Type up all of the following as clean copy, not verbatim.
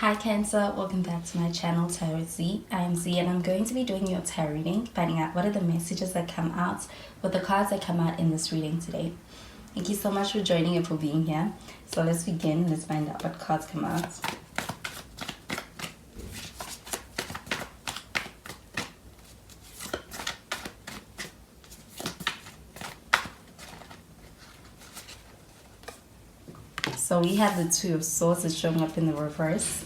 Hi Cancer, welcome back to my channel Tarot Z. I am Z and I'm going to be doing your tarot reading, finding out what are the messages that come out with the cards that come out in this reading today. Thank you so much for joining and for being here. So let's begin. Let's find out what cards come out. So we have the Two of Swords that's showing up in the reverse.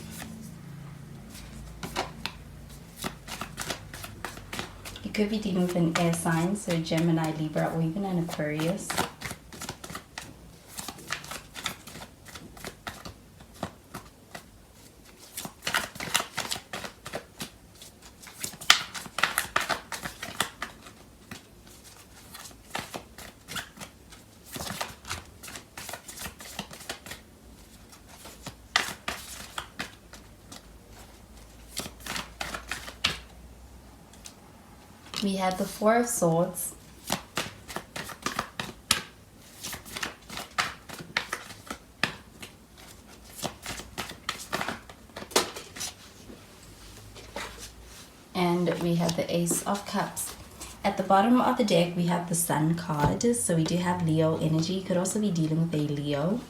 You could be dealing with an air sign, so Gemini, Libra, or even an Aquarius. We have the Four of Swords. And we have the Ace of Cups. At the bottom of the deck, we have the Sun card. So we do have Leo energy. You could also be dealing with a Leo.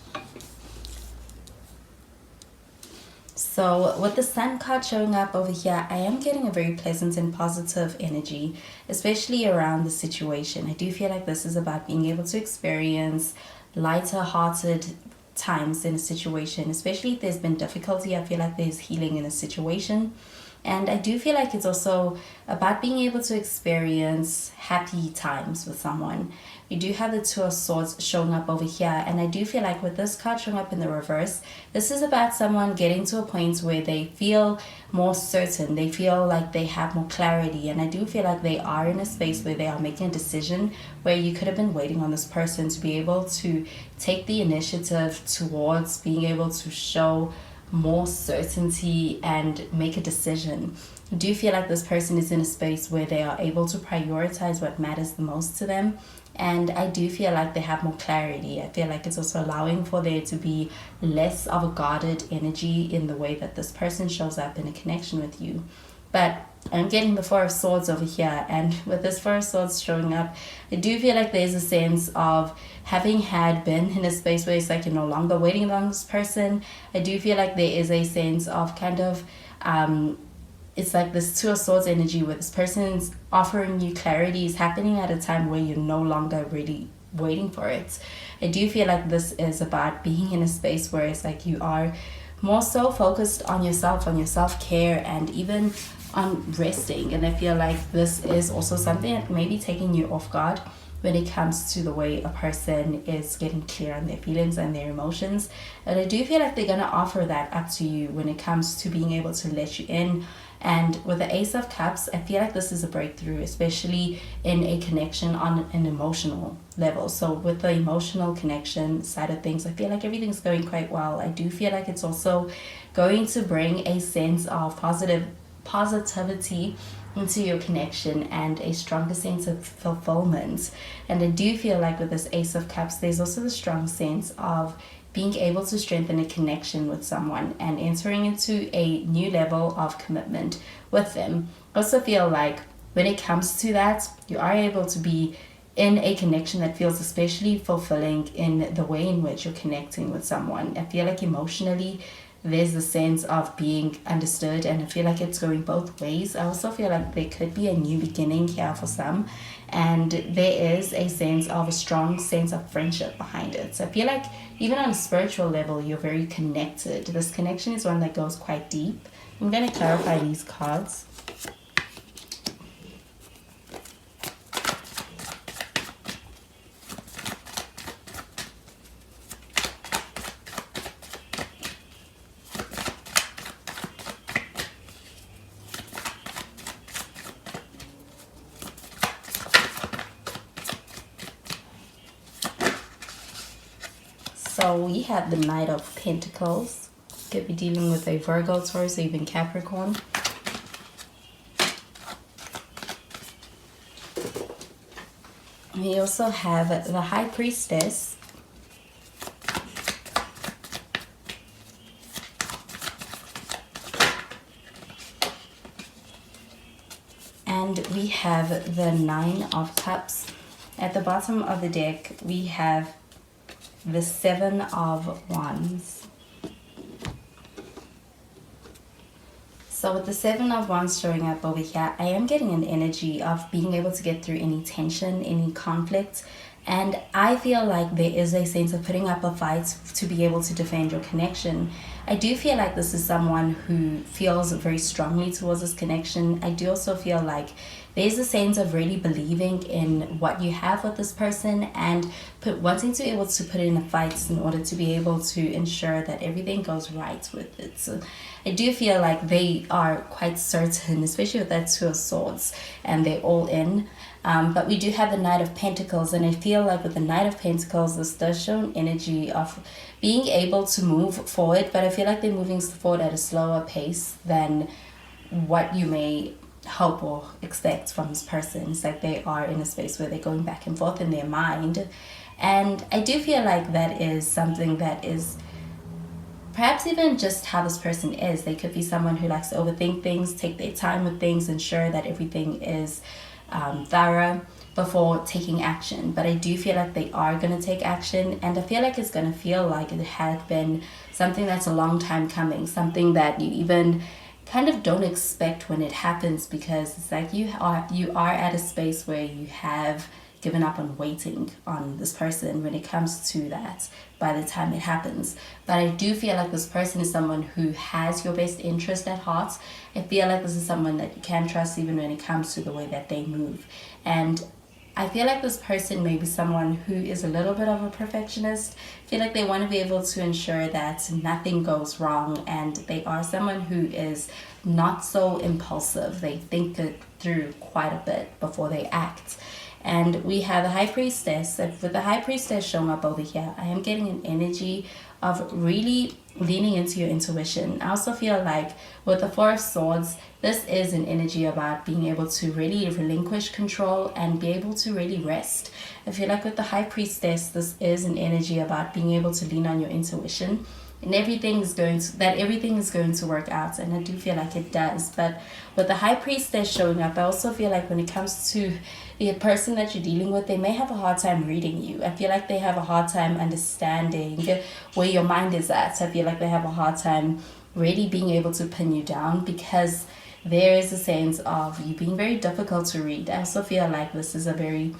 So with the Sun card showing up over here, I am getting a very pleasant and positive energy, especially around the situation. I do feel like this is about being able to experience lighter-hearted times in a situation, especially if there's been difficulty. I feel like there's healing in a situation. And I do feel like it's also about being able to experience happy times with someone. We do have the Two of Swords showing up over here. And I do feel like with this card showing up in the reverse, this is about someone getting to a point where they feel more certain. They feel like they have more clarity. And I do feel like they are in a space where they are making a decision where you could have been waiting on this person to be able to take the initiative towards being able to show more certainty and make a decision. I do feel like this person is in a space where they are able to prioritize what matters the most to them, and I do feel like they have more clarity. I feel like it's also allowing for there to be less of a guarded energy in the way that this person shows up in a connection with you. But I'm getting the Four of Swords over here, and with this Four of Swords showing up, I do feel like there's a sense of having been in a space where it's like you're no longer waiting on this person. I do feel like there is a sense of kind of it's like this Two of Swords energy where this person's offering you clarity is happening at a time where you're no longer really waiting for it. I do feel like this is about being in a space where it's like you are more so focused on yourself, on your self-care, and even on resting. And I feel like this is also something that may be taking you off guard when it comes to the way a person is getting clear on their feelings and their emotions. And I do feel like they're going to offer that up to you when it comes to being able to let you in. And with the Ace of Cups, I feel like this is a breakthrough, especially in a connection on an emotional level. So with the emotional connection side of things, I feel like everything's going quite well. I do feel like it's also going to bring a sense of positivity into your connection and a stronger sense of fulfillment. And I do feel like with this Ace of Cups, there's also the strong sense of being able to strengthen a connection with someone and entering into a new level of commitment with them. I also feel like when it comes to that, you are able to be in a connection that feels especially fulfilling in the way in which you're connecting with someone. I feel like emotionally there's the sense of being understood, and I feel like it's going both ways. I also feel like there could be a new beginning here for some, and there is a sense of a strong sense of friendship behind it. So I feel like even on a spiritual level, you're very connected. This connection is one that goes quite deep. I'm going to clarify these cards. So we have the Knight of Pentacles. Could be dealing with a Virgo, Taurus, or even Capricorn. We also have the High Priestess. And we have the Nine of Cups. At the bottom of the deck, we have the Seven of Wands. So with the Seven of Wands showing up over here, I am getting an energy of being able to get through any tension, any conflict. And I feel like there is a sense of putting up a fight to be able to defend your connection. I do feel like this is someone who feels very strongly towards this connection. I do also feel like there's a sense of really believing in what you have with this person and wanting to be able to put in a fight in order to be able to ensure that everything goes right with it. So I do feel like they are quite certain, especially with that Two of Swords, and they're all in. But we do have the Knight of Pentacles, and I feel like with the Knight of Pentacles, this does show an energy of being able to move forward, but I feel like they're moving forward at a slower pace than what you may hope or expect from this person. It's like they are in a space where they're going back and forth in their mind. And I do feel like that is something that is perhaps even just how this person is. They could be someone who likes to overthink things, take their time with things, ensure that everything is thorough before taking action. But I do feel like they are going to take action, and I feel like it's going to feel like it had been something that's a long time coming, something that you even kind of don't expect when it happens, because it's like you are at a space where you have given up on waiting on this person when it comes to that by the time it happens. But I do feel like this person is someone who has your best interest at heart. I feel like this is someone that you can trust even when it comes to the way that they move. And I feel like this person may be someone who is a little bit of a perfectionist. I feel like they want to be able to ensure that nothing goes wrong, and they are someone who is not so impulsive. They think it through quite a bit before they act. And we have the High Priestess. With the High Priestess showing up over here, I am getting an energy of really leaning into your intuition. I also feel like with the Four of Swords, this is an energy about being able to really relinquish control and be able to really rest. I feel like with the High Priestess, this is an energy about being able to lean on your intuition, and everything is going to work out, and I do feel like it does. But with the High Priestess showing up, I also feel like when it comes to the person that you're dealing with, they may have a hard time reading you. I feel like they have a hard time understanding where your mind is at. I feel like they have a hard time really being able to pin you down, because there is a sense of you being very difficult to read. I also feel like this is a very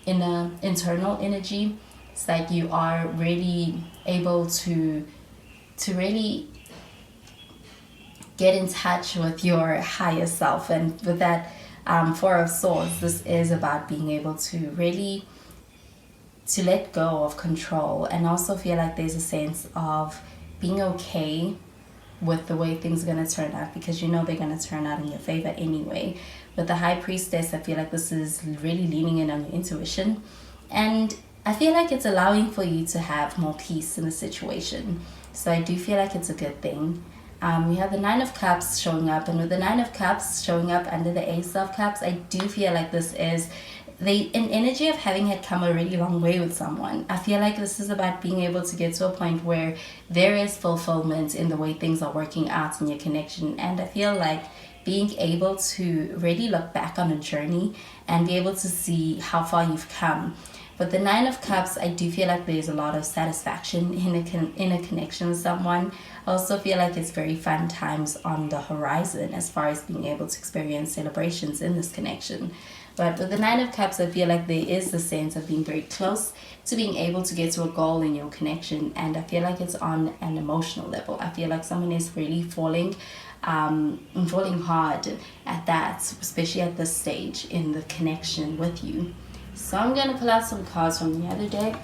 inner internal energy. It's like you are really able to really get in touch with your higher self. And with that Four of Swords, this is about being able to really to let go of control, and also feel like there's a sense of being okay with the way things are going to turn out, because you know they're going to turn out in your favor anyway. With the High Priestess, I feel like this is really leaning in on your intuition, and I feel like it's allowing for you to have more peace in the situation. So I do feel like it's a good thing. We have the Nine of Cups showing up, and with the Nine of Cups showing up under the Ace of Cups, I do feel like this is an energy of having had come a really long way with someone. I feel like this is about being able to get to a point where there is fulfillment in the way things are working out in your connection. And I feel like being able to really look back on a journey and be able to see how far you've come. But the Nine of Cups, I do feel like there's a lot of satisfaction in a connection with someone. I also feel like it's very fun times on the horizon as far as being able to experience celebrations in this connection. But with the Nine of Cups, I feel like there is the sense of being very close to being able to get to a goal in your connection. And I feel like it's on an emotional level. I feel like someone is really falling hard at that, especially at this stage in the connection with you. So I'm going to pull out some cards from the other deck.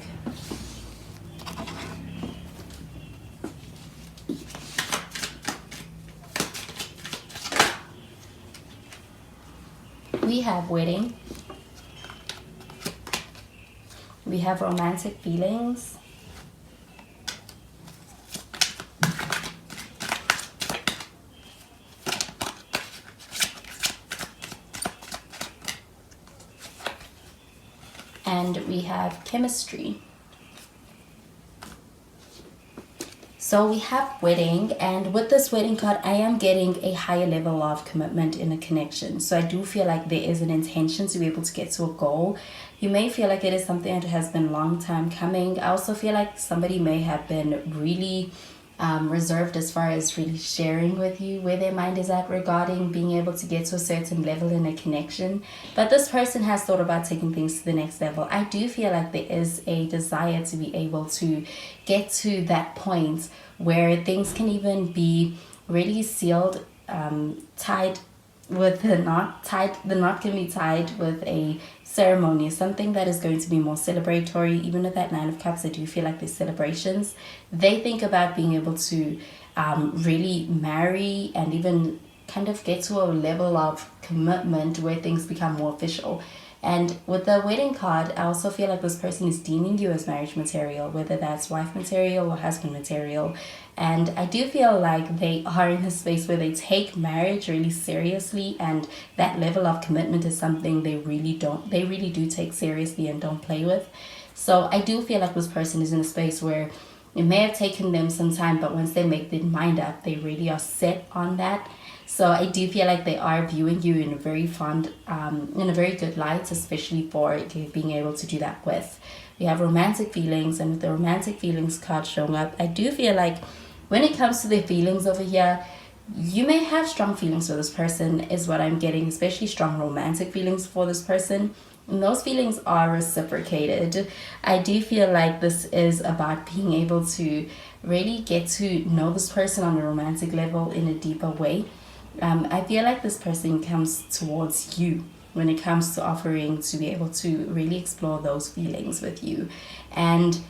We have wedding. We have romantic feelings. And we have chemistry. So we have wedding, and with this wedding card, I am getting a higher level of commitment in a connection. So I do feel like there is an intention to be able to get to a goal. You may feel like it is something that has been a long time coming. I also feel like somebody may have been really reserved as far as really sharing with you where their mind is at regarding being able to get to a certain level in a connection. But this person has thought about taking things to the next level. I do feel like there is a desire to be able to get to that point where things can even be really sealed, tied with the knot. The knot can be tied with a ceremony, something that is going to be more celebratory. Even with that Nine of Cups, I do feel like there's celebrations. They think about being able to really marry and even kind of get to a level of commitment where things become more official. And with the wedding card, I also feel like this person is deeming you as marriage material, whether that's wife material or husband material. And I do feel like they are in a space where they take marriage really seriously, and that level of commitment is something they really do take seriously and don't play with. So I do feel like this person is in a space where it may have taken them some time, but once they make their mind up, they really are set on that. So I do feel like they are viewing you in a very in a very good light, especially for being able to do that with. We have romantic feelings, and with the romantic feelings card showing up, I do feel like when it comes to their feelings over here, you may have strong feelings for this person, is what I'm getting, especially strong romantic feelings for this person. And those feelings are reciprocated. I do feel like this is about being able to really get to know this person on a romantic level in a deeper way. I feel like this person comes towards you when it comes to offering to be able to really explore those feelings with you. And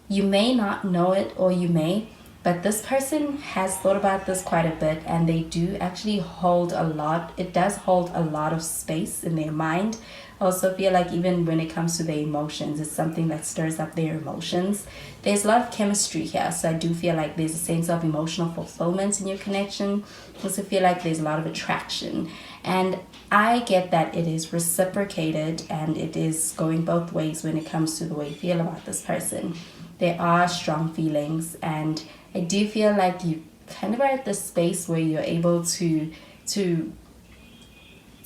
you may not know it, or you may, but this person has thought about this quite a bit, and they do actually hold a lot. It does hold a lot of space in their mind. I also feel like even when it comes to their emotions, it's something that stirs up their emotions. There's a lot of chemistry here, so I do feel like there's a sense of emotional fulfillment in your connection. I also feel like there's a lot of attraction, and I get that it is reciprocated and it is going both ways when it comes to the way you feel about this person. There are strong feelings, and I do feel like you kind of are at this space where you're able to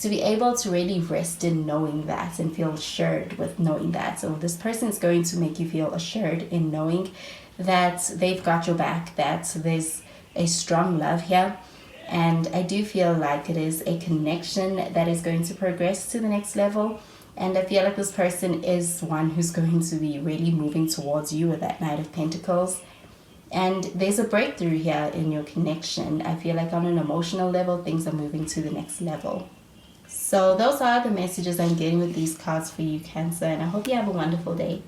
be able to really rest in knowing that and feel assured with knowing that. So this person is going to make you feel assured in knowing that they've got your back, that there's a strong love here. And I do feel like it is a connection that is going to progress to the next level. And I feel like this person is one who's going to be really moving towards you with that Knight of Pentacles. And there's a breakthrough here in your connection. I feel like on an emotional level, things are moving to the next level. So those are the messages I'm getting with these cards for you, Cancer. And I hope you have a wonderful day.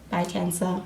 Bye, Cancer.